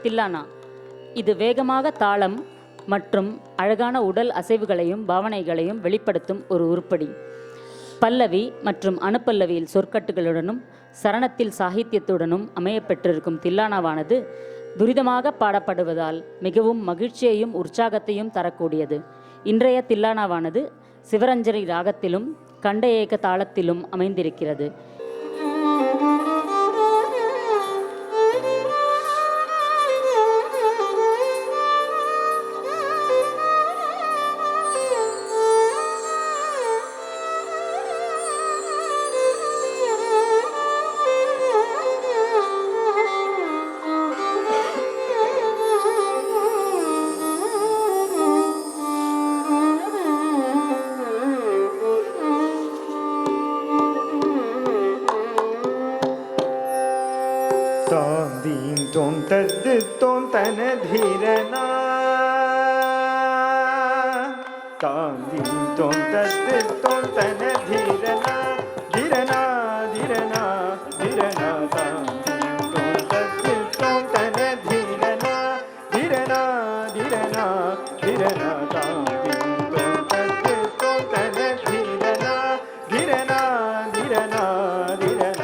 தில்லானா இது வேகமாக தாளம் மற்றும் அழகான உடல் அசைவுகளையும் பாவனைகளையும் வெளிப்படுத்தும் ஒரு உருப்படி. பல்லவி மற்றும் அனுப்பல்லவியில் சொற்கட்டுகளுடனும் சரணத்தில் சாகித்யத்துடனும் அமையப்பெற்றிருக்கும் தில்லானாவானது துரிதமாக பாடப்படுவதால் மிகவும் மகிழ்ச்சியையும் உற்சாகத்தையும் தரக்கூடியது. இன்றைய தில்லானாவானது சிவரஞ்சரி ராகத்திலும் கண்ட ஏக தாளத்திலும் அமைந்திருக்கிறது. तांदीं तों तद तों तन धीरना तांदीं तों तद तों तन धीरना धीरना धीरना धीरना तांदीं तों तद तों तन धीरना धीरना धीरना धीरना तांदीं तों तद तों तन धीरना धीरना धीरना धीरना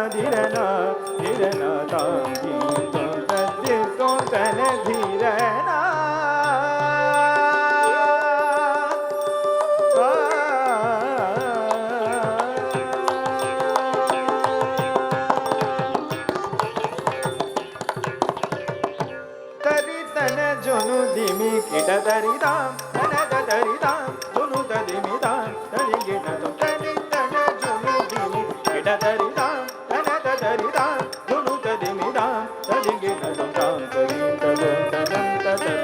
धीरना धीरना तांदीं तों तद तों तन धीरना तरि तन जोनु दिमि किट दरिदां तन दरिदां जोनु दिमिदां तरि गिट तरि तन जोनु दिमि किट दरिदां तन दरिदां जोनु दिमिदां तरि गिट तां तरि तदं तदं तदं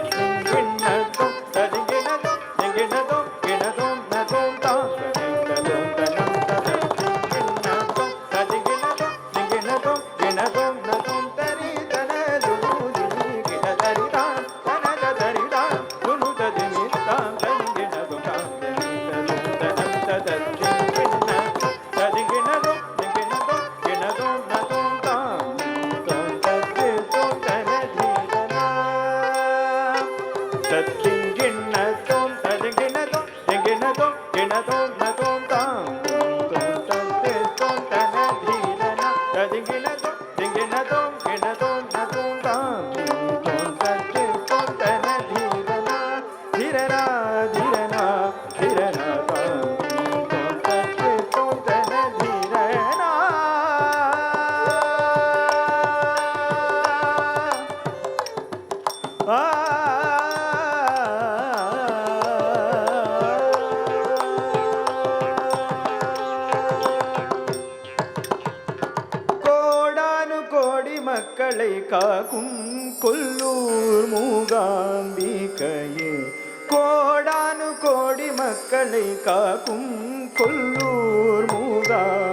गिण तो तरि गिण तो गिण तो न तो तां तरि तदं तदं तदं गिण तो तरि गिण तो न तो तरि तन जोनु दिमि किट दरिदां तन दरिदां जोनु दिमिदां तरि गिण तो तां तरि तदं तदं गिण तो तरि गिण तो न तो तां तों तद तों तन धीरना तत्तिं गिण तो तद गिण तो न तो तां तों तद तों तन धीरना तद गिण तो न तो तां तों तद तों तन धीरना धीरना धीरना धीरना तांदीं तों तद तों तन धीरना கோடானு கோடி மக்களை காக்கும் கொல்லூர் மூகாம்பிகையே கோடானு கோடி மக்களை காக்கும் கொல்லூர் மூகாம்பிகையே